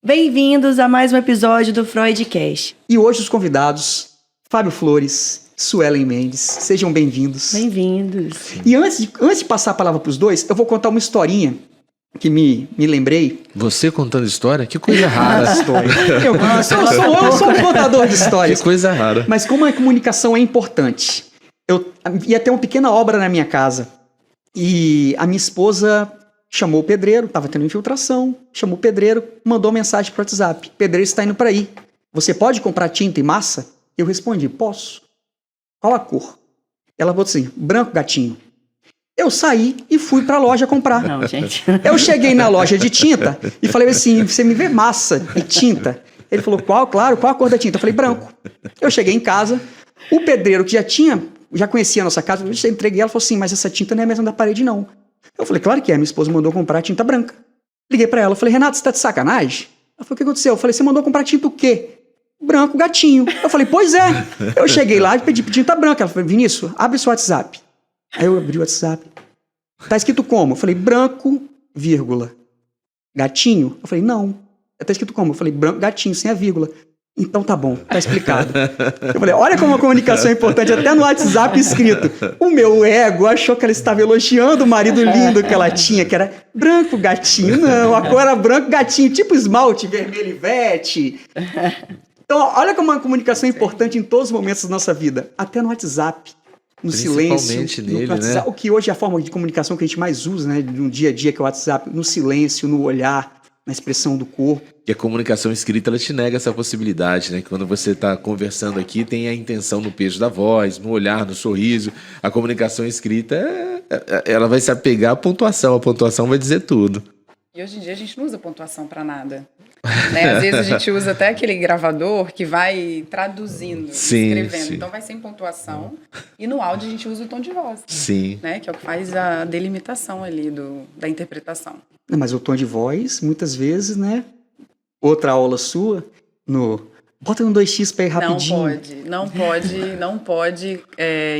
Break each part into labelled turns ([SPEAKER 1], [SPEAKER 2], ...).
[SPEAKER 1] Bem-vindos a mais um episódio do Freudcast.
[SPEAKER 2] E hoje os convidados, Fábio Flores, Suelen Mendes, sejam bem-vindos.
[SPEAKER 1] Bem-vindos.
[SPEAKER 2] E antes de passar a palavra para os dois, eu vou contar uma historinha que me lembrei.
[SPEAKER 3] Você contando história? Que coisa rara.
[SPEAKER 2] Eu sou um contador de histórias.
[SPEAKER 3] Que coisa rara.
[SPEAKER 2] Mas como a comunicação é importante, eu ia ter uma pequena obra na minha casa e a minha esposa chamou o pedreiro, estava tendo infiltração, chamou o pedreiro, mandou mensagem para o WhatsApp: pedreiro está indo para aí, você pode comprar tinta e massa? Eu respondi: posso. Qual a cor? Ela falou assim: branco, gatinho. Eu saí e fui para a loja comprar.
[SPEAKER 1] Não, gente.
[SPEAKER 2] Eu cheguei na loja de tinta e falei assim: você me vê massa e tinta? Ele falou: qual? Claro, qual a cor da tinta? Eu falei: branco. Eu cheguei em casa, o pedreiro que já conhecia a nossa casa, eu entreguei, ela falou assim: mas essa tinta não é a mesma da parede, não. Eu falei: claro que é, minha esposa mandou comprar tinta branca. Liguei pra ela, falei: Renata, você tá de sacanagem? Ela falou: o que aconteceu? Eu falei: você mandou comprar tinta o quê? Branco, gatinho. Eu falei: pois é. Eu cheguei lá e pedi tinta branca. Ela falou: Vinícius, abre seu WhatsApp. Aí eu abri o WhatsApp. Tá escrito como? Eu falei: branco, vírgula. Gatinho? Eu falei: não. Tá escrito como? Eu falei: branco, gatinho, sem a vírgula. Então tá bom, tá explicado. Eu falei: olha como a comunicação é importante, até no WhatsApp escrito. O meu ego achou que ela estava elogiando o marido lindo que ela tinha, que era branco, gatinho. Não, a cor era branco, gatinho, tipo esmalte, vermelho e vete. Então, olha como a comunicação é importante em todos os momentos da nossa vida, até no WhatsApp, no silêncio.
[SPEAKER 3] Nele,
[SPEAKER 2] no WhatsApp,
[SPEAKER 3] né?
[SPEAKER 2] o que hoje é a forma de comunicação que a gente mais usa, né, no dia a dia, que é o WhatsApp, no silêncio, no olhar, na expressão do corpo.
[SPEAKER 3] E a comunicação escrita, ela te nega essa possibilidade, né? Que quando você está conversando aqui, tem a intenção no peso da voz, no olhar, no sorriso. A comunicação escrita, ela vai se apegar à pontuação. A pontuação vai dizer tudo.
[SPEAKER 4] E hoje em dia a gente não usa pontuação para nada. Né? Às vezes a gente usa até aquele gravador que vai traduzindo, escrevendo.
[SPEAKER 3] Sim.
[SPEAKER 4] Então vai sem pontuação. E no áudio a gente usa o tom de voz.
[SPEAKER 3] Sim.
[SPEAKER 4] Né? Que é o que faz a delimitação ali da interpretação.
[SPEAKER 2] Não, mas o tom de voz, muitas vezes, né? Outra aula sua, bota no 2x para ir rapidinho.
[SPEAKER 4] Não pode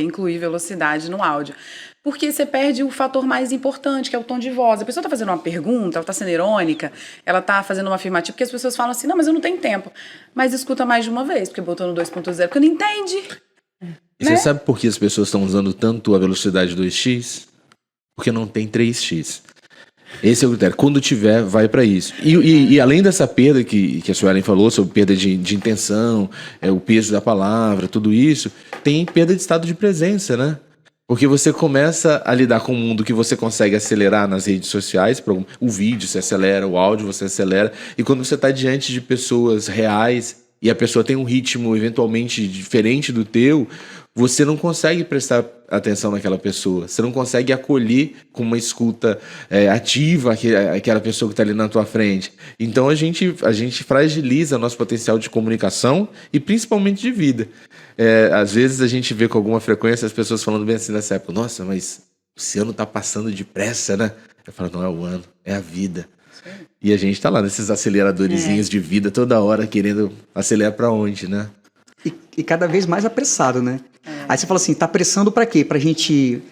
[SPEAKER 4] incluir velocidade no áudio. Porque você perde o fator mais importante, que é o tom de voz. A pessoa está fazendo uma pergunta, ela está sendo irônica, ela está fazendo uma afirmativa, porque as pessoas falam assim: não, mas eu não tenho tempo. Mas escuta mais de uma vez, porque botou no 2.0, porque não entende.
[SPEAKER 3] E você sabe por que as pessoas estão usando tanto a velocidade 2x? Porque não tem 3x. Esse é o critério. Quando tiver, vai para isso. E além dessa perda que a Suelen falou, sobre perda de intenção, o peso da palavra, tudo isso, tem perda de estado de presença, né? Porque você começa a lidar com um mundo que você consegue acelerar nas redes sociais. O vídeo você acelera, o áudio você acelera. E quando você está diante de pessoas reais e a pessoa tem um ritmo eventualmente diferente do teu, você não consegue prestar atenção naquela pessoa. Você não consegue acolher com uma escuta ativa aquela pessoa que está ali na tua frente. Então a gente fragiliza nosso potencial de comunicação e principalmente de vida. Às vezes a gente vê com alguma frequência as pessoas falando bem assim nessa época: nossa, mas esse ano está passando depressa, né? Eu falo: não é o ano, é a vida. Sim. E a gente está lá nesses aceleradorzinhos de vida toda hora querendo acelerar para onde, né?
[SPEAKER 2] E cada vez mais apressado, né? Aí você fala assim: tá apressando pra quê? Pra gente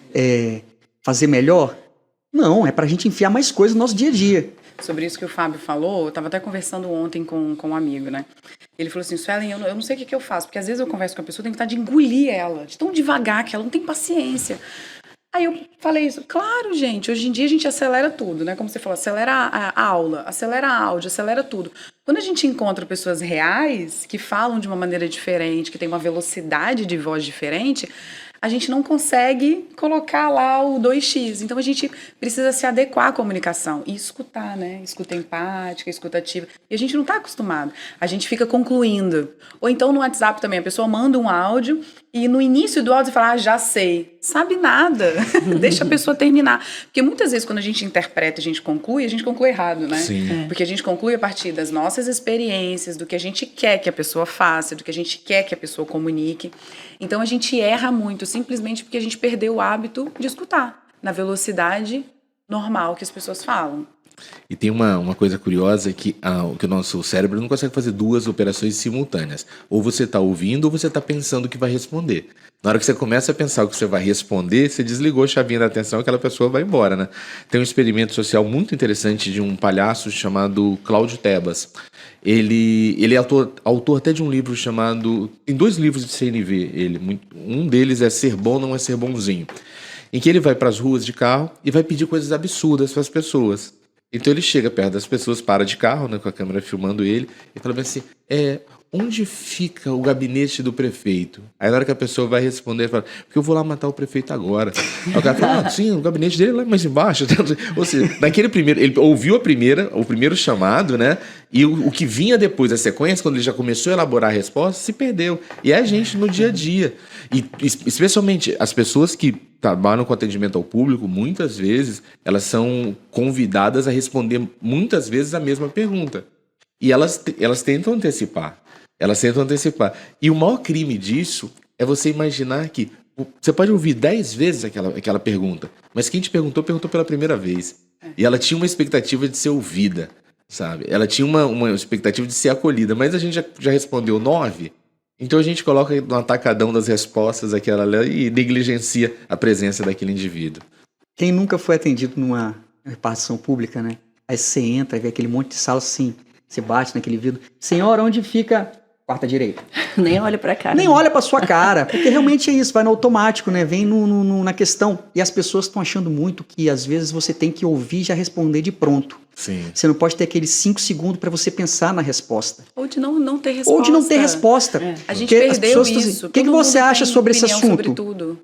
[SPEAKER 2] fazer melhor? Não, é pra gente enfiar mais coisas no nosso dia a dia.
[SPEAKER 4] Sobre isso que o Fábio falou, eu estava até conversando ontem com um amigo, né? Ele falou assim: Suelen, eu não sei o que eu faço, porque às vezes eu converso com a pessoa, eu tenho vontade de engolir ela, de tão devagar que ela não tem paciência. Aí eu falei isso: claro, gente, hoje em dia a gente acelera tudo, né? Como você falou, acelera a aula, acelera áudio, acelera tudo. Quando a gente encontra pessoas reais, que falam de uma maneira diferente, que tem uma velocidade de voz diferente, a gente não consegue colocar lá o 2x. Então a gente precisa se adequar à comunicação e escutar, né? Escuta empática, escuta ativa. E a gente não está acostumado. A gente fica concluindo. Ou então no WhatsApp também, a pessoa manda um áudio e no início do áudio você fala: ah, já sei. Sabe nada. Deixa a pessoa terminar. Porque muitas vezes quando a gente interpreta, a gente conclui errado, né?
[SPEAKER 3] Sim.
[SPEAKER 4] Porque a gente conclui a partir das nossas experiências, do que a gente quer que a pessoa faça, do que a gente quer que a pessoa comunique. Então a gente erra muito simplesmente porque a gente perdeu o hábito de escutar na velocidade normal que as pessoas falam.
[SPEAKER 3] E tem uma coisa curiosa que o nosso cérebro não consegue fazer duas operações simultâneas. Ou você está ouvindo ou você está pensando o que vai responder. Na hora que você começa a pensar o que você vai responder, você desligou a chavinha da atenção e aquela pessoa vai embora, né? Tem um experimento social muito interessante de um palhaço chamado Cláudio Tebas. Ele é autor até de um livro chamado... Tem 2 livros de CNV. Um deles é Ser Bom Não É Ser Bonzinho. Em que ele vai para as ruas de carro e vai pedir coisas absurdas para as pessoas. Então ele chega perto das pessoas, para de carro, né, com a câmera filmando ele, e fala assim, onde fica o gabinete do prefeito? Aí na hora que a pessoa vai responder, ele fala, porque eu vou lá matar o prefeito agora. Aí o cara fala, sim, o gabinete dele é lá mais embaixo. Ou seja, naquele primeiro, ele ouviu o primeiro chamado, né? E o que vinha depois, a sequência, quando ele já começou a elaborar a resposta, se perdeu. E é a gente no dia a dia. E especialmente as pessoas que trabalham com atendimento ao público, muitas vezes, elas são convidadas a responder muitas vezes a mesma pergunta. E elas tentam antecipar. E o maior crime disso é você imaginar que você pode ouvir 10 vezes aquela pergunta, mas quem te perguntou pela primeira vez. E ela tinha uma expectativa de ser ouvida, sabe? Ela tinha uma expectativa de ser acolhida, mas a gente já respondeu 9. Então a gente coloca no atacadão das respostas aquela e negligencia a presença daquele indivíduo.
[SPEAKER 2] Quem nunca foi atendido numa repartição pública, né? Aí você entra e vê aquele monte de sala assim, você bate naquele vidro. Senhora, onde fica? Quarta direita.
[SPEAKER 1] Nem olha pra cara.
[SPEAKER 2] Nem olha pra sua cara, porque realmente é isso, vai no automático, né? Vem na questão. E as pessoas estão achando muito que às vezes você tem que ouvir e já responder de pronto.
[SPEAKER 3] Sim.
[SPEAKER 2] Você não pode ter aqueles 5 segundos para você pensar na resposta.
[SPEAKER 4] Ou de não ter resposta.
[SPEAKER 2] Ou de não ter resposta.
[SPEAKER 4] A gente perdeu isso.
[SPEAKER 2] O que você acha sobre esse assunto?
[SPEAKER 4] Sobre tudo.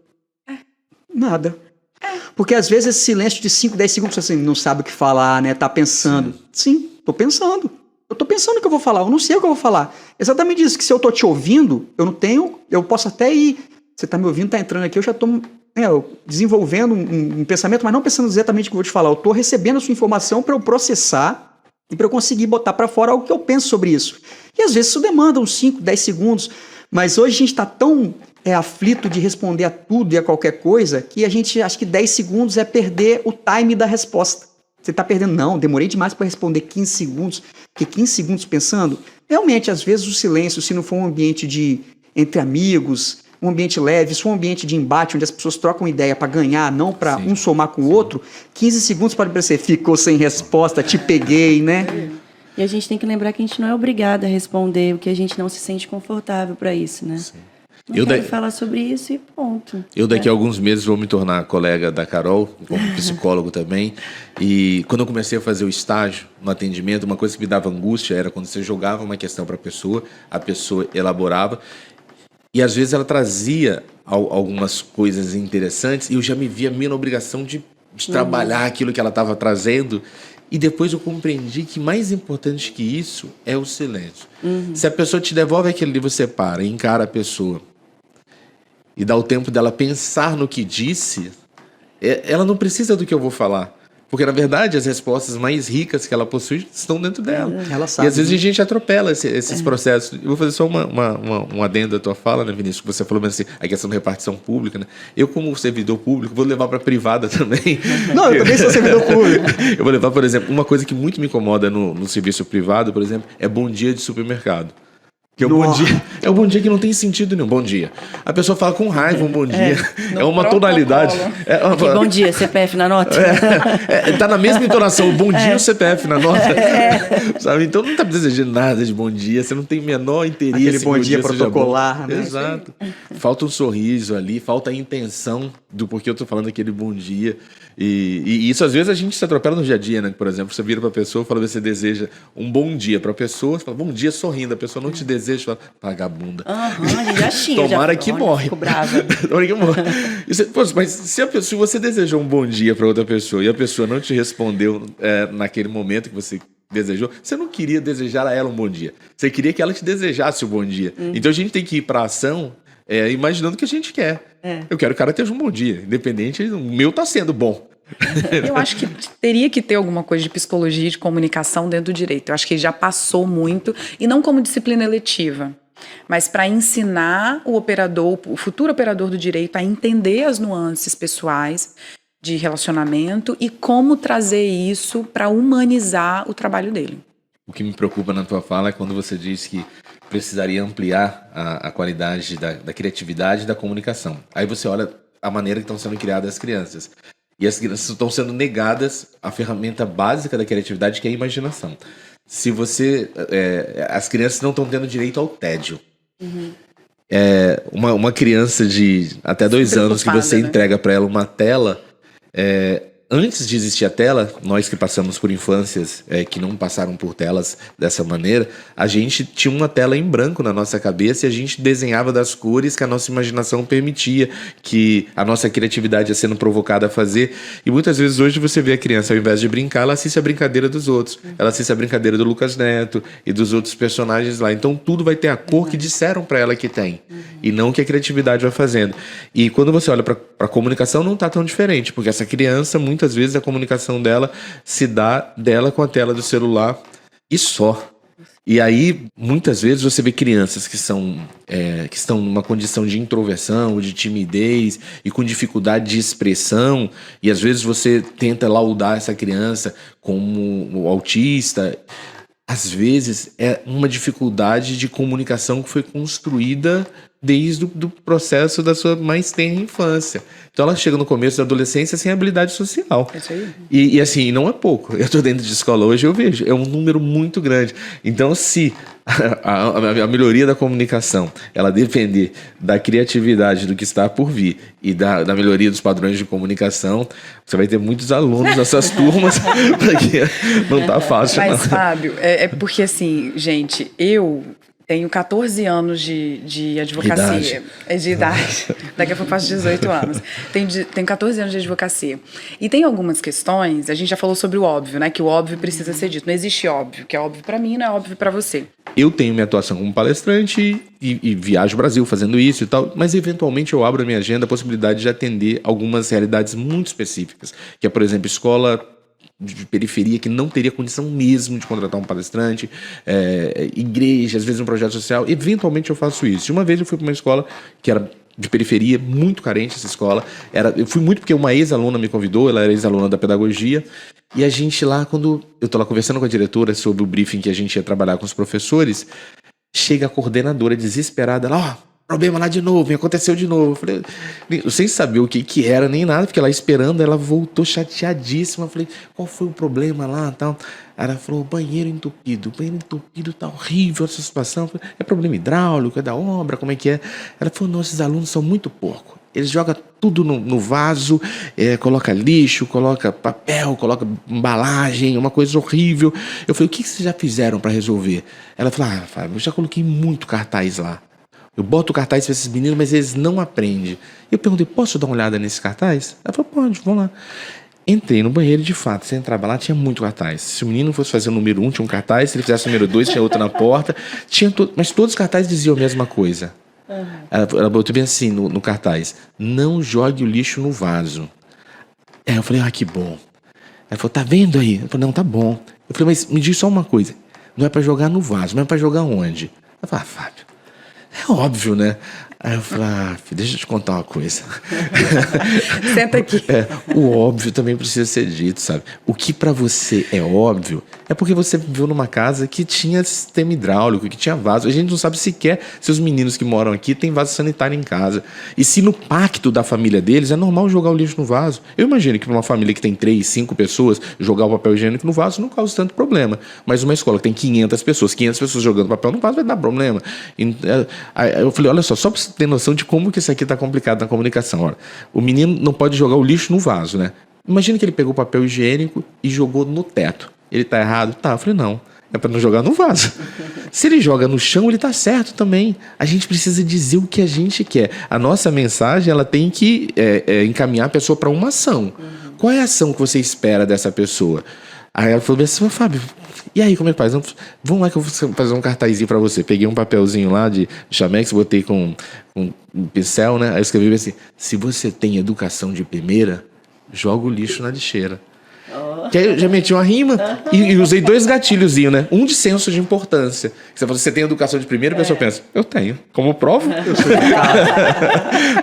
[SPEAKER 2] Nada. Porque às vezes esse silêncio de 5, 10 segundos, você assim, não sabe o que falar, né? Tá pensando. Sim, tô pensando. Eu tô pensando o que eu vou falar, eu não sei o que eu vou falar. Exatamente isso, que se eu tô te ouvindo, eu posso até ir, você tá me ouvindo, tá entrando aqui, eu já tô desenvolvendo um pensamento, mas não pensando exatamente o que eu vou te falar. Eu tô recebendo a sua informação para eu processar e para eu conseguir botar para fora algo que eu penso sobre isso. E às vezes isso demanda uns 5, 10 segundos, mas hoje a gente tá tão aflito de responder a tudo e a qualquer coisa que a gente acha que 10 segundos é perder o time da resposta. Você está perdendo, não, demorei demais para responder 15 segundos, porque 15 segundos pensando, realmente, às vezes o silêncio, se não for um ambiente entre amigos, um ambiente leve, se for um ambiente de embate, onde as pessoas trocam ideia para ganhar, não para um somar com o outro, 15 segundos pode parecer, ficou sem resposta, te peguei, né?
[SPEAKER 1] E a gente tem que lembrar que a gente não é obrigado a responder o que a gente não se sente confortável para isso, né?
[SPEAKER 3] Sim.
[SPEAKER 1] Não quero falar sobre isso e ponto.
[SPEAKER 3] Eu daqui a alguns meses vou me tornar colega da Carol, como psicólogo também. E quando eu comecei a fazer o estágio no atendimento, uma coisa que me dava angústia era quando você jogava uma questão para a pessoa elaborava. E às vezes ela trazia algumas coisas interessantes e eu já me via meio na obrigação de trabalhar aquilo que ela estava trazendo. E depois eu compreendi que mais importante que isso é o silêncio. Se a pessoa te devolve aquele livro, você para e encara a pessoa e dá o tempo dela pensar no que disse, ela não precisa do que eu vou falar. Porque, na verdade, as respostas mais ricas que ela possui estão dentro dela.
[SPEAKER 2] Ela sabe,
[SPEAKER 3] e às vezes a gente atropela esses processos. Eu vou fazer só um adendo à tua fala, né, Vinícius? Que você falou assim, a questão da repartição pública, né? Eu, como servidor público, vou levar para a privada também.
[SPEAKER 2] Não, eu também sou servidor público.
[SPEAKER 3] Eu vou levar, por exemplo, uma coisa que muito me incomoda no serviço privado, por exemplo, é bom dia de supermercado. Que é um bom dia que não tem sentido nenhum. Bom dia. A pessoa fala com raiva um bom dia. É uma tonalidade.
[SPEAKER 1] Que bom dia, CPF na nota.
[SPEAKER 3] Tá na mesma entonação. Bom dia, o CPF na nota. Sabe? Então não tá desejando nada de bom dia. Você não tem o menor interesse.
[SPEAKER 2] Aquele bom dia protocolar.
[SPEAKER 3] Né? Exato. Falta um sorriso ali, falta a intenção do porquê eu tô falando aquele bom dia. E isso às vezes a gente se atropela no dia a dia, né? Por exemplo, você vira pra pessoa e fala que você deseja um bom dia pra pessoa, você fala bom dia sorrindo, a pessoa não te deseja, fala vagabunda.
[SPEAKER 1] A gente já xinga.
[SPEAKER 3] Tomara que morre.
[SPEAKER 1] Fico brava.
[SPEAKER 3] Tomara que morre. Mas se você desejou um bom dia pra outra pessoa e a pessoa não te respondeu naquele momento que você desejou, você não queria desejar a ela um bom dia. Você queria que ela te desejasse o bom dia. Então a gente tem que ir pra ação imaginando o que a gente quer. Eu quero que o cara tenha um bom dia, independente, o meu tá sendo bom.
[SPEAKER 4] Eu acho que teria que ter alguma coisa de psicologia e de comunicação dentro do direito. Eu acho que já passou muito, e não como disciplina eletiva, mas para ensinar o futuro operador do direito a entender as nuances pessoais de relacionamento e como trazer isso para humanizar o trabalho dele.
[SPEAKER 3] O que me preocupa na tua fala é quando você diz que precisaria ampliar a qualidade da criatividade e da comunicação. Aí você olha a maneira que estão sendo criadas as crianças. E as crianças estão sendo negadas a ferramenta básica da criatividade, que é a imaginação. Se você... as crianças não estão tendo direito ao tédio.
[SPEAKER 4] Uhum.
[SPEAKER 3] Uma criança de até 2 anos que você entrega para ela uma tela... antes de existir a tela, nós que passamos por infâncias que não passaram por telas dessa maneira, a gente tinha uma tela em branco na nossa cabeça e a gente desenhava das cores que a nossa imaginação permitia, que a nossa criatividade ia sendo provocada a fazer. E muitas vezes hoje você vê a criança, ao invés de brincar, ela assiste a brincadeira dos outros. Ela assiste a brincadeira do Lucas Neto e dos outros personagens lá. Então tudo vai ter a cor que disseram para ela que tem. E não que a criatividade vai fazendo. E quando você olha para a comunicação, não está tão diferente, porque essa criança, muitas vezes a comunicação dela se dá dela com a tela do celular e só. E aí, muitas vezes, você vê crianças que estão numa condição de introversão, de timidez e com dificuldade de expressão, e às vezes você tenta laudar essa criança como autista. Às vezes é uma dificuldade de comunicação que foi construída desde o processo da sua mais tenra infância. Então ela chega no começo da adolescência sem habilidade social.
[SPEAKER 4] Isso aí.
[SPEAKER 3] E assim, não é pouco. Eu estou dentro de escola hoje, eu vejo, é um número muito grande. Então, se a melhoria da comunicação ela depender da criatividade do que está por vir e da melhoria dos padrões de comunicação, você vai ter muitos alunos nessas turmas, porque não está fácil.
[SPEAKER 4] Mas,
[SPEAKER 3] não.
[SPEAKER 4] Fábio, é porque assim, gente, eu tenho 14 anos de advocacia. De idade. Daqui a pouco eu faço 18 anos. Tenho 14 anos de advocacia. E tem algumas questões, a gente já falou sobre o óbvio, né? Que o óbvio precisa ser dito. Não existe óbvio. O que é óbvio para mim não é óbvio para você.
[SPEAKER 3] Eu tenho minha atuação como palestrante e viajo o Brasil fazendo isso e tal, mas eventualmente eu abro a minha agenda a possibilidade de atender algumas realidades muito específicas, que é, por exemplo, escola de periferia que não teria condição mesmo de contratar um palestrante, igreja, às vezes um projeto social. Eventualmente eu faço isso. Uma vez eu fui para uma escola que era de periferia, muito carente essa escola. Eu fui muito porque uma ex-aluna me convidou, ela era ex-aluna da pedagogia, e a gente lá, quando eu estou lá conversando com a diretora sobre o briefing que a gente ia trabalhar com os professores, chega a coordenadora desesperada lá, problema lá de novo, aconteceu de novo. Eu falei, sem saber o que era nem nada, porque ela esperando, ela voltou chateadíssima. Eu falei, qual foi o problema lá? Tal. Ela falou, banheiro entupido tá horrível essa situação. Eu falei, é problema hidráulico, é da obra, como é que é? Ela falou, não, esses alunos são muito porcos. Eles jogam tudo no vaso, coloca lixo, coloca papel, coloca embalagem, uma coisa horrível. Eu falei, o que vocês já fizeram para resolver? Ela falou, Fábio, eu já coloquei muito cartaz lá. Eu boto o cartaz para esses meninos, mas eles não aprendem. Eu perguntei, posso dar uma olhada nesse cartaz? Ela falou, pode, vamos lá. Entrei no banheiro, de fato, você entrava lá, tinha muito cartaz. Se o menino fosse fazer o número 1, tinha um cartaz. Se ele fizesse o número 2, tinha outro na porta. Mas todos os cartazes diziam a mesma coisa. Uhum. Ela botou bem assim no cartaz, não jogue o lixo no vaso. Eu falei, que bom. Ela falou, tá vendo aí? Eu falei, não, tá bom. Eu falei, mas me diz só uma coisa, não é para jogar no vaso, mas é para jogar onde? Ela falou, Fábio, é óbvio, né? Aí eu falei, filho, deixa eu te contar uma coisa.
[SPEAKER 4] Senta aqui.
[SPEAKER 3] O óbvio também precisa ser dito, sabe? O que pra você é óbvio é porque você viveu numa casa que tinha sistema hidráulico, que tinha vaso. A gente não sabe sequer se os meninos que moram aqui têm vaso sanitário em casa. E se no pacto da família deles é normal jogar o lixo no vaso. Eu imagino que pra uma família que tem 3, 5 pessoas, jogar o papel higiênico no vaso não causa tanto problema. Mas uma escola que tem 500 pessoas jogando papel no vaso vai dar problema. Aí eu falei, olha só pra você ter noção de como que isso aqui tá complicado na comunicação. Olha, o menino não pode jogar o lixo no vaso, né? Imagina que ele pegou papel higiênico e jogou no teto. Ele tá errado? Tá, eu falei, não. É para não jogar no vaso. Se ele joga no chão, ele tá certo também. A gente precisa dizer o que a gente quer. A nossa mensagem, ela tem que encaminhar a pessoa para uma ação. Qual é a ação que você espera dessa pessoa? Aí ela falou assim, Fábio, e aí, como é que faz? Vamos lá que eu vou fazer um cartazinho para você. Peguei um papelzinho lá de Chamex, botei com um pincel, né? Aí eu escrevi assim, se você tem educação de primeira, joga o lixo na lixeira. Que aí eu já meti uma rima e usei 2 gatilhozinhos, né? Um de senso de importância. Você fala, você tem educação de primeira, a pessoa pensa, eu tenho. Como prova? Eu sou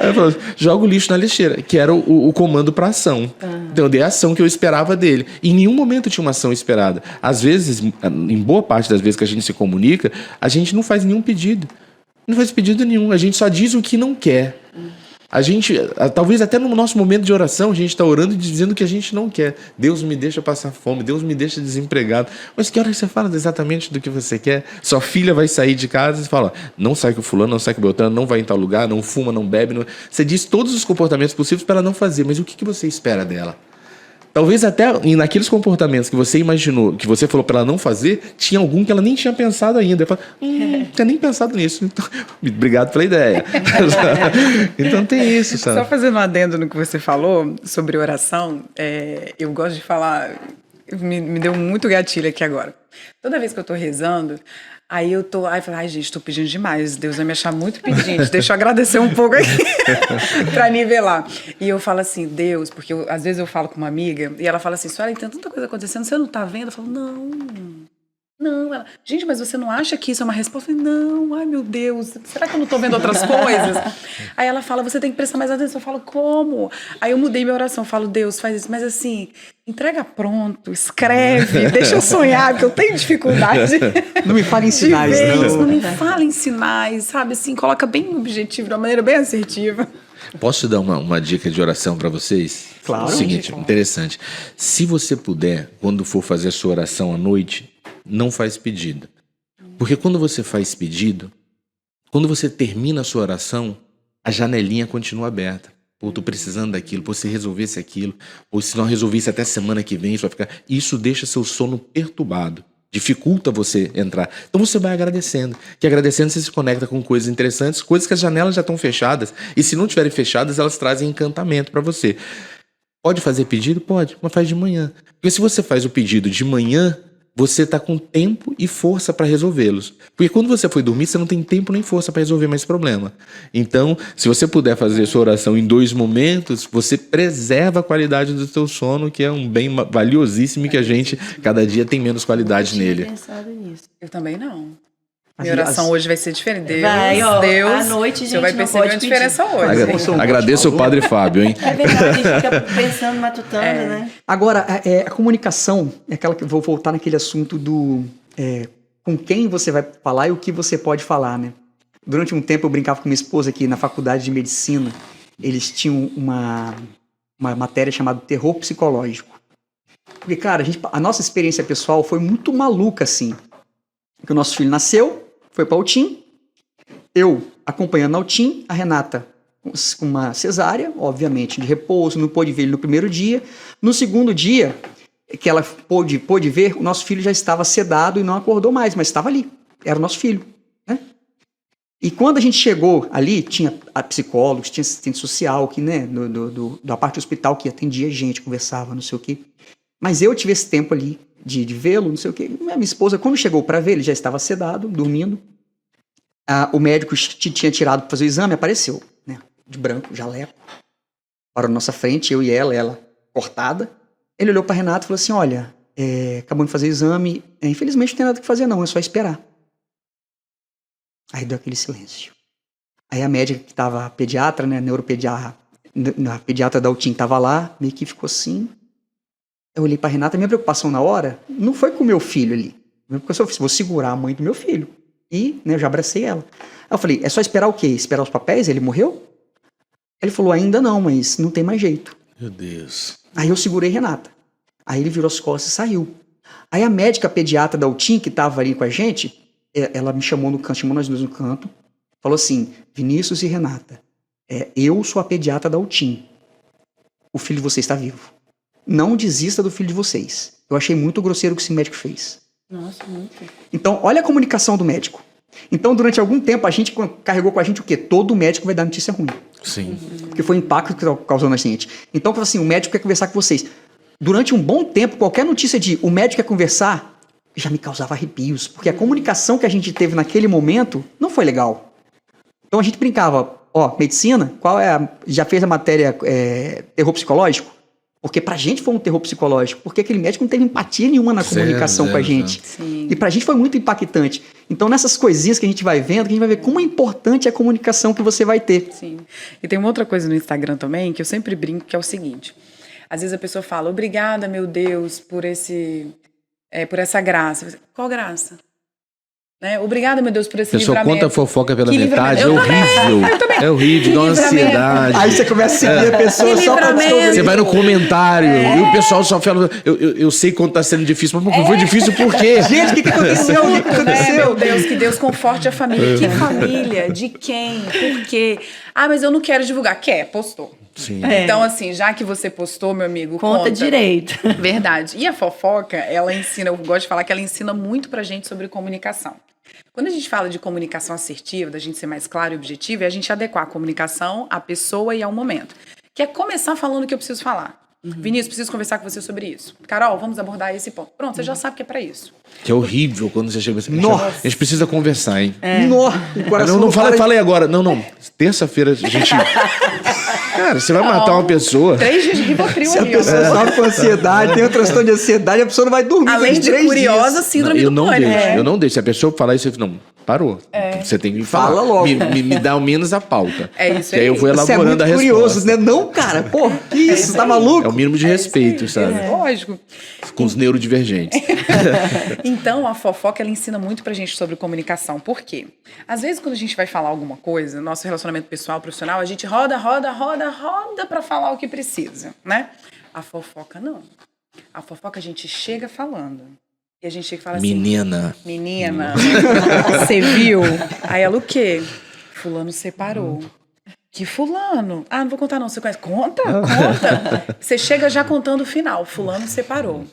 [SPEAKER 3] Aí eu falo, joga o lixo na lixeira, que era o comando para ação. Então eu dei a ação que eu esperava dele. E em nenhum momento tinha uma ação esperada. Às vezes, em boa parte das vezes que a gente se comunica, a gente não faz nenhum pedido. Não faz pedido nenhum. A gente só diz o que não quer. A gente, talvez até no nosso momento de oração, a gente está orando e dizendo o que a gente não quer. Deus me deixa passar fome, Deus me deixa desempregado. Mas que hora você fala exatamente do que você quer? Sua filha vai sair de casa e fala, não sai com fulano, não sai com Beltrano, não vai em tal lugar, não fuma, não bebe. Não... Você diz todos os comportamentos possíveis para ela não fazer, mas o que você espera dela? Talvez até naqueles comportamentos que você imaginou, que você falou para ela não fazer, tinha algum que ela nem tinha pensado ainda. Eu falo, não tinha nem pensado nisso. Então, obrigado pela ideia. Então tem isso, sabe?
[SPEAKER 4] Só fazendo um adendo no que você falou sobre oração, eu gosto de falar, me deu muito gatilho aqui agora. Toda vez que eu tô rezando, aí eu falo, ai gente, tô pedindo demais, Deus vai me achar muito pedinte, deixa eu agradecer um pouco aqui pra nivelar. E eu falo assim, Deus, porque às vezes eu falo com uma amiga e ela fala assim, Suelen, tem tanta coisa acontecendo, você não tá vendo? Eu falo, não. Ela, gente, mas você não acha que isso é uma resposta? Eu falei, não, ai meu Deus, será que eu não tô vendo outras coisas? Aí ela fala, você tem que prestar mais atenção. Eu falo, como? Aí eu mudei minha oração, eu falo, Deus, faz isso, mas assim, entrega pronto, escreve, deixa eu sonhar, porque eu tenho dificuldade.
[SPEAKER 2] Não me fale em sinais,
[SPEAKER 4] não me fala em sinais, sabe? Assim, coloca bem objetivo, de uma maneira bem assertiva.
[SPEAKER 3] Posso te dar uma dica de oração para vocês?
[SPEAKER 2] Claro.
[SPEAKER 3] É o seguinte, interessante. Se você puder, quando for fazer a sua oração à noite, não faz pedido. Porque quando você faz pedido, quando você termina a sua oração, a janelinha continua aberta. Pô, tô precisando daquilo, pô, se resolvesse aquilo, ou se não resolvesse até semana que vem, isso vai ficar... Isso deixa seu sono perturbado. Dificulta você entrar. Então você vai agradecendo. Que agradecendo você se conecta com coisas interessantes, coisas que as janelas já estão fechadas. E se não estiverem fechadas, elas trazem encantamento para você. Pode fazer pedido? Pode, mas faz de manhã. Porque se você faz o pedido de manhã, você está com tempo e força para resolvê-los. Porque quando você for dormir, você não tem tempo nem força para resolver mais problema. Então, se você puder fazer sua oração em 2 momentos, você preserva a qualidade do seu sono, que é um bem valiosíssimo e que a gente, cada dia, tem menos qualidade nele.
[SPEAKER 1] Eu tinha pensado nisso.
[SPEAKER 4] Eu também não. Minha oração hoje vai ser diferente. Deus,
[SPEAKER 1] Deus, à noite, gente,
[SPEAKER 4] você vai
[SPEAKER 1] não
[SPEAKER 4] perceber
[SPEAKER 1] pode
[SPEAKER 4] a diferença
[SPEAKER 1] pedir.
[SPEAKER 4] hoje.
[SPEAKER 3] Agradeço o Padre Fábio, hein?
[SPEAKER 1] É verdade, a gente fica pensando, matutando, né?
[SPEAKER 2] Agora, a comunicação é aquela que eu vou voltar naquele assunto do com quem você vai falar e o que você pode falar, né? Durante um tempo eu brincava com minha esposa aqui na faculdade de medicina. Eles tinham uma matéria chamada terror psicológico. Porque, cara, a nossa experiência pessoal foi muito maluca, assim. Porque o nosso filho nasceu, foi para o UTIM, eu acompanhando a UTIM, a Renata com uma cesárea, obviamente, de repouso, não pôde ver ele no primeiro dia. No segundo dia, que ela pôde ver, o nosso filho já estava sedado e não acordou mais, mas estava ali, era o nosso filho, né? E quando a gente chegou ali, tinha psicólogos, tinha assistente social, que, né, da parte do hospital que atendia gente, conversava, não sei o quê. Mas eu tive esse tempo ali de vê-lo, não sei o quê. Minha esposa, quando chegou para ver, ele já estava sedado, dormindo. O médico tinha tirado para fazer o exame, apareceu, né, de branco, jaleco, para a nossa frente, eu e ela cortada. Ele olhou para Renata e falou assim, olha, acabamos de fazer o exame, infelizmente não tem nada que fazer não, é só esperar. Aí deu aquele silêncio. Aí a médica que estava pediatra, né, a pediatra da UTIM estava lá, meio que ficou assim. Eu olhei para Renata, minha preocupação na hora não foi com o meu filho ali. Minha preocupação foi, vou segurar a mãe do meu filho. E, né, eu já abracei ela. Aí eu falei, é só esperar o quê? Esperar os papéis? Ele morreu? Ele falou, ainda não, mas não tem mais jeito.
[SPEAKER 3] Meu Deus.
[SPEAKER 2] Aí eu segurei Renata. Aí ele virou as costas e saiu. Aí a médica pediatra da UTIM, que estava ali com a gente, ela me chamou no canto, chamou nós dois no canto, falou assim, Vinícius e Renata, eu sou a pediatra da UTIM. O filho de vocês está vivo. Não desista do filho de vocês. Eu achei muito grosseiro o que esse médico fez.
[SPEAKER 1] Nossa, muito.
[SPEAKER 2] Então, olha a comunicação do médico. Então, durante algum tempo, a gente carregou com a gente o quê? Todo médico vai dar notícia ruim.
[SPEAKER 3] Sim.
[SPEAKER 2] Porque foi o impacto que causou na gente. Então, assim, o médico quer conversar com vocês. Durante um bom tempo, qualquer notícia de o médico quer conversar, já me causava arrepios. Porque a comunicação que a gente teve naquele momento não foi legal. Então, a gente brincava, medicina, já fez a matéria terror psicológico? Porque pra gente foi um terror psicológico, porque aquele médico não teve empatia nenhuma na comunicação com a gente.
[SPEAKER 4] Sim.
[SPEAKER 2] E pra gente foi muito impactante. Então, nessas coisinhas que a gente vai vendo, que a gente vai ver como é importante a comunicação que você vai ter.
[SPEAKER 4] Sim. E tem uma outra coisa no Instagram também, que eu sempre brinco, que é o seguinte. Às vezes a pessoa fala, obrigada, meu Deus, por essa graça. Qual graça? Né? Obrigada, meu Deus, por esse
[SPEAKER 3] A pessoa
[SPEAKER 4] livramento.
[SPEAKER 3] conta a fofoca pela
[SPEAKER 4] Que
[SPEAKER 3] metade, é
[SPEAKER 4] livramento.
[SPEAKER 3] horrível. É horrível, dá uma
[SPEAKER 4] livramento.
[SPEAKER 3] ansiedade.
[SPEAKER 2] Aí você começa a seguir a pessoa
[SPEAKER 4] Que
[SPEAKER 2] só pra
[SPEAKER 4] livramento.
[SPEAKER 2] descobrir.
[SPEAKER 3] Você vai no comentário e o pessoal só fala, eu sei quando tá sendo difícil, mas foi difícil por quê?
[SPEAKER 2] Gente, o que aconteceu? O que
[SPEAKER 4] Né,
[SPEAKER 2] aconteceu?
[SPEAKER 4] meu Deus, que Deus conforte a família. Que família? De quem? Por quê? Ah, mas eu não quero divulgar. Quer? Postou.
[SPEAKER 3] Sim.
[SPEAKER 4] Então, assim, já que você postou, meu amigo,
[SPEAKER 1] Conta direito.
[SPEAKER 4] Verdade. E a fofoca, ela ensina, eu gosto de falar que ela ensina muito pra gente sobre comunicação. Quando a gente fala de comunicação assertiva, da gente ser mais claro e objetivo, é a gente adequar a comunicação à pessoa e ao momento. Que é começar falando o que eu preciso falar. Vinícius, preciso conversar com você sobre isso. Carol, vamos abordar esse ponto. Pronto, você já sabe que é pra isso.
[SPEAKER 3] Que é horrível quando você chega assim,
[SPEAKER 2] Nossa.
[SPEAKER 3] a gente precisa conversar, hein?
[SPEAKER 2] Nó, o coração
[SPEAKER 3] Não,
[SPEAKER 2] para de-
[SPEAKER 3] fala aí agora. Não. Terça-feira a gente... Cara, você vai matar uma pessoa.
[SPEAKER 4] 3 dias de Rivotril
[SPEAKER 2] Se a
[SPEAKER 4] ali, ó.
[SPEAKER 2] pessoa sofre com ansiedade, tem um transtorno de ansiedade, a pessoa não vai dormir.
[SPEAKER 4] Além
[SPEAKER 2] durante
[SPEAKER 4] de
[SPEAKER 2] 3
[SPEAKER 4] curiosa,
[SPEAKER 2] dias.
[SPEAKER 4] síndrome
[SPEAKER 3] eu
[SPEAKER 4] do
[SPEAKER 3] não
[SPEAKER 4] pânico.
[SPEAKER 3] deixo, eu não deixo. Se a pessoa falar isso, eu falo, não, parou. Você tem que me falar.
[SPEAKER 2] Fala logo.
[SPEAKER 3] Me dá ao menos a pauta.
[SPEAKER 4] É isso
[SPEAKER 3] Que aí
[SPEAKER 4] aí.
[SPEAKER 3] eu vou
[SPEAKER 2] Você é
[SPEAKER 3] elaborando
[SPEAKER 2] muito
[SPEAKER 3] a resposta.
[SPEAKER 2] curioso, né? Não, cara, pô, que isso, tá maluco?
[SPEAKER 3] É o mínimo de respeito, sabe?
[SPEAKER 4] Lógico.
[SPEAKER 3] Com os neurodivergentes.
[SPEAKER 4] Então, a fofoca, ela ensina muito pra gente sobre comunicação. Por quê? Às vezes, quando a gente vai falar alguma coisa, nosso relacionamento pessoal, profissional, a gente roda pra falar o que precisa, né? A fofoca, não. A fofoca, a gente chega falando. E a gente chega e fala assim...
[SPEAKER 3] Menina.
[SPEAKER 4] Menina, você viu? Aí ela, o quê? Fulano separou. Que fulano? Ah, não vou contar não, você conhece? Conta. Você chega já contando o final. Fulano separou.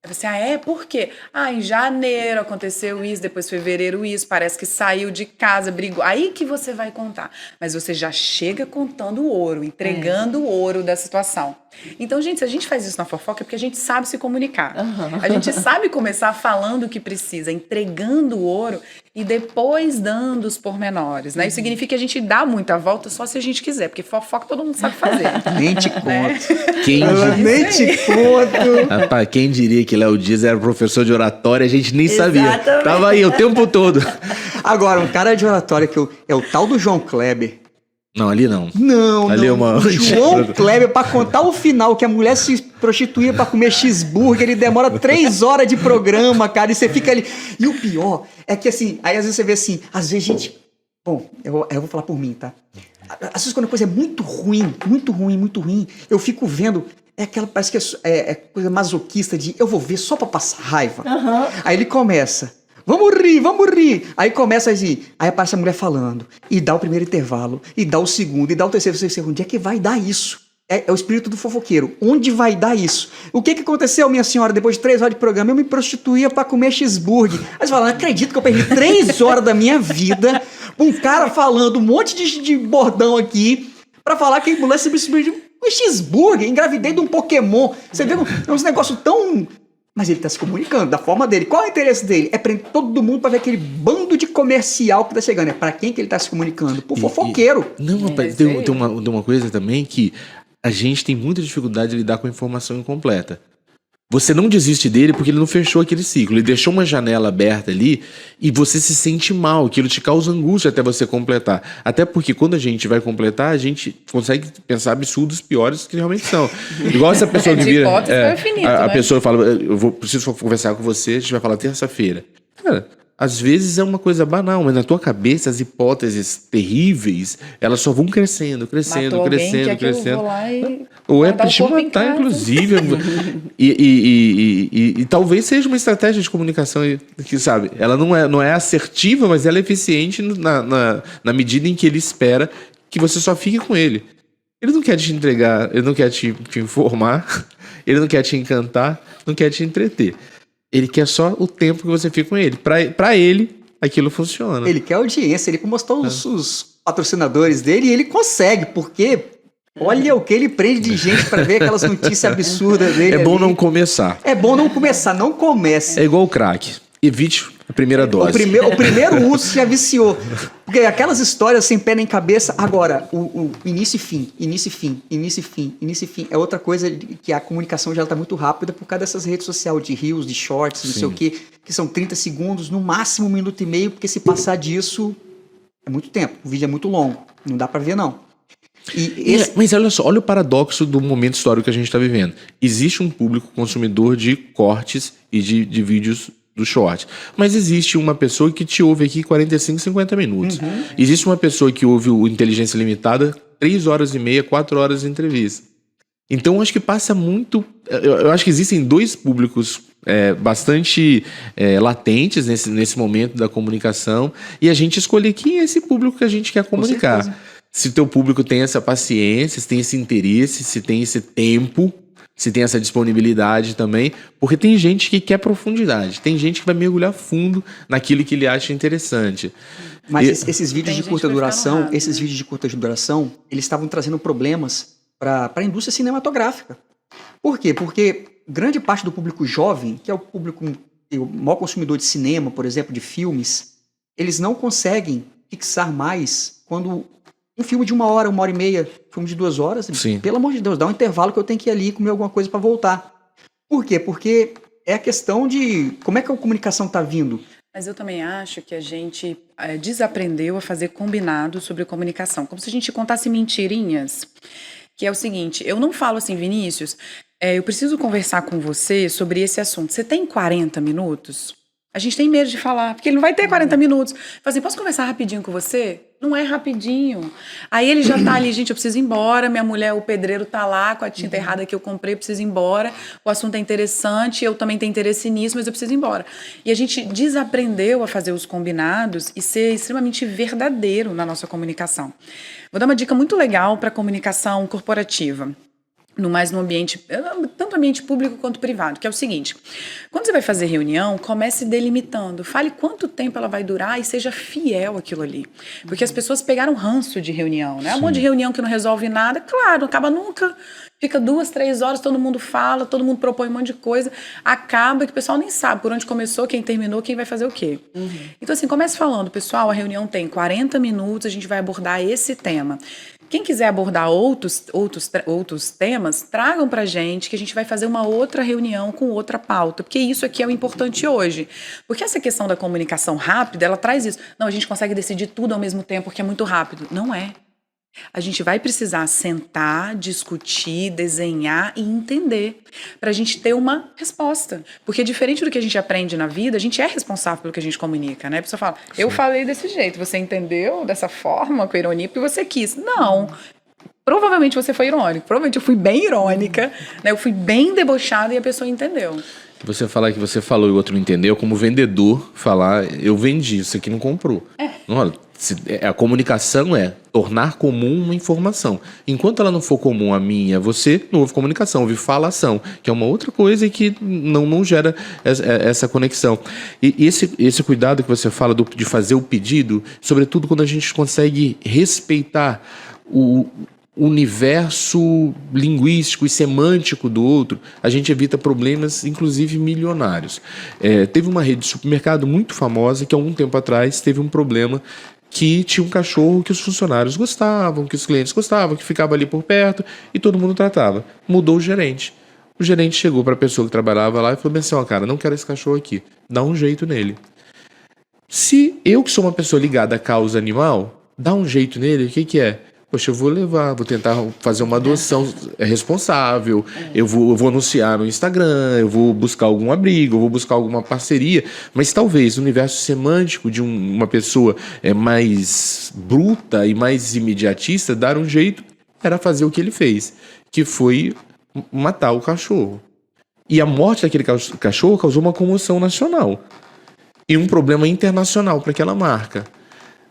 [SPEAKER 4] Aí você, por quê? Em janeiro aconteceu isso, depois fevereiro isso, parece que saiu de casa, brigou. Aí que você vai contar. Mas você já chega contando o ouro, entregando o ouro da situação. Então, gente, se a gente faz isso na fofoca é porque a gente sabe se comunicar. A gente sabe começar falando o que precisa, entregando o ouro e depois dando os pormenores, né? Isso significa que a gente dá muita volta só se a gente quiser, porque fofoca todo mundo sabe fazer.
[SPEAKER 2] Nem te conto.
[SPEAKER 3] Quem,
[SPEAKER 2] Eu nem te conto.
[SPEAKER 3] rapaz, quem diria que Léo Dias era professor de oratória, a gente nem sabia.
[SPEAKER 1] Exatamente.
[SPEAKER 3] Tava aí o tempo todo.
[SPEAKER 2] Agora, um cara de oratória que é o tal do João Kleber.
[SPEAKER 3] Não, ali não.
[SPEAKER 2] Não,
[SPEAKER 3] Ali é
[SPEAKER 2] não.
[SPEAKER 3] uma-
[SPEAKER 2] O João Kleber, pra contar o final, que a mulher se prostituía pra comer cheeseburger, ele demora 3 horas de programa, cara, e você fica ali. E o pior é que, assim, aí às vezes você vê assim, às vezes gente... Bom, eu vou falar por mim, tá? Às vezes quando a coisa é muito ruim, eu fico vendo... Parece que é coisa masoquista de eu vou ver só pra passar raiva. Aí ele começa... Vamos rir. Aí começa assim, aí aparece a mulher falando, e dá o primeiro intervalo, e dá o segundo, e dá o terceiro, onde é que vai dar isso? É o espírito do fofoqueiro. Onde vai dar isso? O que aconteceu, minha senhora, depois de 3 horas de programa? Eu me prostituía pra comer cheeseburger. Aí você fala, não acredito que eu perdi 3 horas da minha vida com um cara falando um monte de bordão aqui pra falar que a mulher se prostituía com cheeseburger, engravidei de um Pokémon. Você vê uns negócios tão... Mas ele tá se comunicando da forma dele. Qual é o interesse dele? É prender todo mundo pra ver aquele bando de comercial que tá chegando. É pra quem que ele tá se comunicando? Pro fofoqueiro.
[SPEAKER 3] Não, rapaz, tem uma coisa também que a gente tem muita dificuldade de lidar com a informação incompleta. Você não desiste dele porque ele não fechou aquele ciclo. Ele deixou uma janela aberta ali e você se sente mal. Aquilo te causa angústia até você completar. Até porque quando a gente vai completar, a gente consegue pensar absurdos piores que realmente são. Igual essa pessoa que
[SPEAKER 4] De
[SPEAKER 3] vira...
[SPEAKER 4] hipótese é infinito,
[SPEAKER 3] a
[SPEAKER 4] né?
[SPEAKER 3] pessoa fala, preciso conversar com você, a gente vai falar terça-feira. Cara... Às vezes é uma coisa banal, mas na tua cabeça as hipóteses terríveis, elas só vão crescendo.
[SPEAKER 4] Matou alguém, quer que eu vou lá e
[SPEAKER 3] Ou é
[SPEAKER 4] guardar
[SPEAKER 3] pra
[SPEAKER 4] o
[SPEAKER 3] te
[SPEAKER 4] corpo em
[SPEAKER 3] matar,
[SPEAKER 4] casa.
[SPEAKER 3] inclusive. E talvez seja uma estratégia de comunicação que, sabe, ela não é assertiva, mas ela é eficiente na medida em que ele espera que você só fique com ele. Ele não quer te entregar, ele não quer te informar, ele não quer te encantar, não quer te entreter. Ele quer só o tempo que você fica com ele. Pra ele, aquilo funciona.
[SPEAKER 2] Ele quer audiência, ele mostrou os patrocinadores dele e ele consegue, porque olha o que ele prende de gente pra ver aquelas notícias absurdas dele.
[SPEAKER 3] É bom
[SPEAKER 2] ali.
[SPEAKER 3] não começar.
[SPEAKER 2] É bom não começar, não comece.
[SPEAKER 3] É igual o crack. Evite a primeira dose.
[SPEAKER 2] O primeiro uso já viciou. Porque aquelas histórias sem pé nem cabeça. Agora, o início e fim, início e fim, início e fim, início e fim. É outra coisa que a comunicação já está muito rápida por causa dessas redes sociais de reels, de shorts, não sei o quê, que são 30 segundos, no máximo 1 minuto e meio, porque se passar disso, é muito tempo. O vídeo é muito longo. Não dá para ver, não.
[SPEAKER 3] Mas olha só, olha o paradoxo do momento histórico que a gente está vivendo. Existe um público consumidor de cortes e de vídeos do short. Mas existe uma pessoa que te ouve aqui 45, 50 minutos. Existe uma pessoa que ouve o Inteligência Limitada 3 horas e meia, 4 horas de entrevista. Então, eu acho que passa muito... Eu acho que existem 2 públicos bastante latentes nesse momento da comunicação, e a gente escolher quem é esse público que a gente quer comunicar. Se o teu público tem essa paciência, se tem esse interesse, se tem esse tempo, se tem essa disponibilidade também, porque tem gente que quer profundidade, tem gente que vai mergulhar fundo naquilo que ele acha interessante.
[SPEAKER 2] Mas esses vídeos de curta duração, eles estavam trazendo problemas para a indústria cinematográfica. Por quê? Porque grande parte do público jovem, que é o público, o maior consumidor de cinema, por exemplo, de filmes, eles não conseguem fixar mais quando um filme de 1 hora, 1 hora e meia, filme de 2 horas,
[SPEAKER 3] Sim.
[SPEAKER 2] Pelo amor de Deus, dá um intervalo que eu tenho que ir ali comer alguma coisa para voltar. Por quê? Porque é a questão de como é que a comunicação está vindo.
[SPEAKER 4] Mas eu também acho que a gente desaprendeu a fazer combinados sobre comunicação, como se a gente contasse mentirinhas, que é o seguinte, eu não falo assim, Vinícius, eu preciso conversar com você sobre esse assunto, você tem 40 minutos? A gente tem medo de falar, porque ele não vai ter 40 minutos. Fala assim, posso conversar rapidinho com você? Não é rapidinho. Aí ele já tá ali, gente, eu preciso ir embora, minha mulher, o pedreiro tá lá com a tinta errada que eu comprei, eu preciso ir embora, o assunto é interessante, eu também tenho interesse nisso, mas eu preciso ir embora. E a gente desaprendeu a fazer os combinados e ser extremamente verdadeiro na nossa comunicação. Vou dar uma dica muito legal para comunicação corporativa. No ambiente, tanto ambiente público quanto privado, que é o seguinte, quando você vai fazer reunião, comece delimitando, fale quanto tempo ela vai durar e seja fiel àquilo ali, porque as pessoas pegaram ranço de reunião, né? Um monte de reunião que não resolve nada, claro, não acaba nunca, fica 2, 3 horas, todo mundo fala, todo mundo propõe um monte de coisa, acaba que o pessoal nem sabe por onde começou, quem terminou, quem vai fazer o quê. Então assim, comece falando, pessoal, a reunião tem 40 minutos, a gente vai abordar esse tema. Quem quiser abordar outros temas, tragam pra gente que a gente vai fazer uma outra reunião com outra pauta, porque isso aqui é o importante hoje. Porque essa questão da comunicação rápida, ela traz isso. Não, a gente consegue decidir tudo ao mesmo tempo porque é muito rápido. Não é. A gente vai precisar sentar, discutir, desenhar e entender para a gente ter uma resposta. Porque diferente do que a gente aprende na vida, a gente é responsável pelo que a gente comunica, né? A pessoa fala, eu falei desse jeito, você entendeu dessa forma, com ironia, porque você quis. Não. Provavelmente você foi irônico. Provavelmente eu fui bem irônica, né? Eu fui bem debochada e a pessoa entendeu.
[SPEAKER 3] Você falar que você falou e o outro não entendeu, como vendedor falar, eu vendi, isso aqui não comprou. Olha, a comunicação é tornar comum uma informação. Enquanto ela não for comum a mim e a você, não houve comunicação, houve falação, que é uma outra coisa que não gera essa conexão. E esse cuidado que você fala de fazer o pedido, sobretudo quando a gente consegue respeitar o universo linguístico e semântico do outro, a gente evita problemas, inclusive milionários. Teve uma rede de supermercado muito famosa que há um tempo atrás teve um problema que tinha um cachorro que os funcionários gostavam, que os clientes gostavam, que ficava ali por perto e todo mundo tratava. Mudou o gerente. O gerente chegou para a pessoa que trabalhava lá e falou assim, cara, não quero esse cachorro aqui, dá um jeito nele. Se eu que sou uma pessoa ligada à causa animal, dá um jeito nele, o que é? Poxa, eu vou levar, vou tentar fazer uma adoção responsável, eu vou anunciar no Instagram, eu vou buscar algum abrigo, eu vou buscar alguma parceria, mas talvez o universo semântico de uma pessoa mais bruta e mais imediatista, dar um jeito, era fazer o que ele fez, que foi matar o cachorro. E a morte daquele cachorro causou uma comoção nacional e um problema internacional para aquela marca,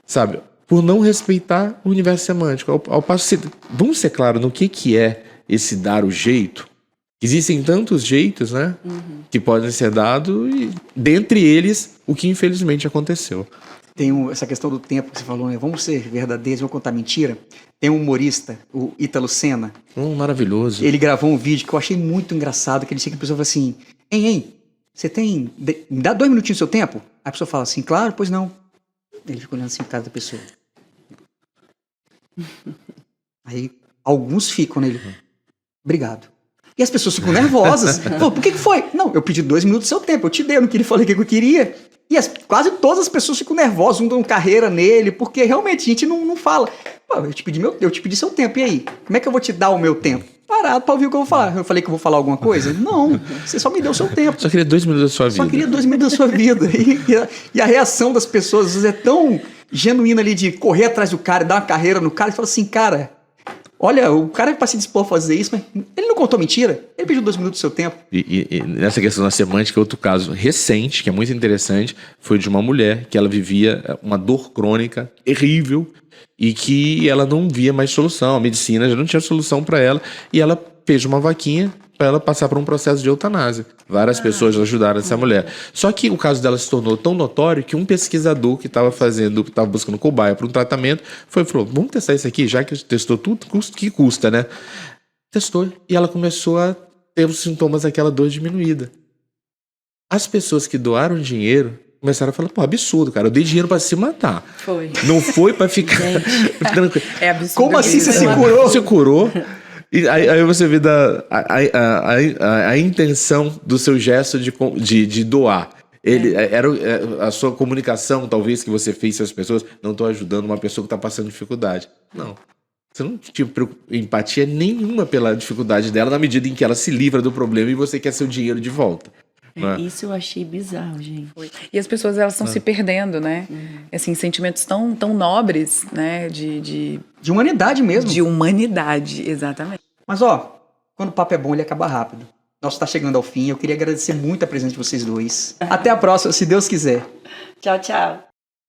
[SPEAKER 3] sabe? Por não respeitar o universo semântico. Ao passo, vamos ser claros no que é esse dar o jeito. Existem tantos jeitos, né? Que podem ser dados, e dentre eles, o que infelizmente aconteceu.
[SPEAKER 2] Tem essa questão do tempo que você falou, né? Vamos ser verdadeiros, vamos contar mentira. Tem um humorista, o Ítalo Senna.
[SPEAKER 3] Maravilhoso.
[SPEAKER 2] Ele gravou um vídeo que eu achei muito engraçado, que ele chega e a pessoa fala assim, hein, me dá 2 minutinhos do seu tempo? A pessoa fala assim, claro, pois não. Ele fica olhando assim pra cara da pessoa. Aí, alguns ficam nele. Obrigado. E as pessoas ficam nervosas. Pô, por que foi? Não, eu pedi 2 minutos do seu tempo, eu te dei, eu não queria falar o que eu queria. E quase todas as pessoas ficam nervosas, não dão carreira nele, porque realmente a gente não fala. Pô, eu te pedi seu tempo, e aí? Como é que eu vou te dar o meu tempo? Parado pra ouvir o que eu vou falar. Eu falei que eu vou falar alguma coisa? Não, você só me deu o seu tempo.
[SPEAKER 3] Só queria 2 minutos da sua vida.
[SPEAKER 2] Só queria 2 minutos da sua vida. E a reação das pessoas, às vezes, é tão genuína ali de correr atrás do cara e dar uma carreira no cara e falar assim, cara, olha, o cara para se dispor a fazer isso, mas ele não contou mentira. Ele pediu 2 minutos do seu tempo.
[SPEAKER 3] E nessa questão da semântica, outro caso recente, que é muito interessante, foi de uma mulher que ela vivia uma dor crônica terrível e que ela não via mais solução. A medicina já não tinha solução para ela e ela fez uma vaquinha para ela passar por um processo de eutanásia. Várias pessoas ajudaram essa mulher. Só que o caso dela se tornou tão notório que um pesquisador que estava buscando cobaia para um tratamento, falou, vamos testar isso aqui, já que testou tudo, que custa, né? Testou e ela começou a ter os sintomas daquela dor diminuída. As pessoas que doaram dinheiro começaram a falar, pô, absurdo, cara, eu dei dinheiro para se matar.
[SPEAKER 4] Foi.
[SPEAKER 3] Não foi para ficar tranquilo.
[SPEAKER 4] É absurdo.
[SPEAKER 2] Como assim você
[SPEAKER 4] isso.
[SPEAKER 2] se curou?
[SPEAKER 3] Se curou. E aí você vê a intenção do seu gesto de doar. Era a sua comunicação, talvez, que você fez com as pessoas. Não estou ajudando uma pessoa que está passando dificuldade. Não. Você não tinha empatia nenhuma pela dificuldade dela na medida em que ela se livra do problema e você quer seu dinheiro de volta.
[SPEAKER 1] Isso eu achei bizarro, gente.
[SPEAKER 4] E as pessoas, elas estão se perdendo, né? Assim, sentimentos tão nobres, né? De
[SPEAKER 2] humanidade mesmo.
[SPEAKER 4] De humanidade, exatamente.
[SPEAKER 2] Mas, quando o papo é bom, ele acaba rápido. Nós está chegando ao fim. Eu queria agradecer muito a presença de vocês dois. Até a próxima, se Deus quiser.
[SPEAKER 1] Tchau, tchau.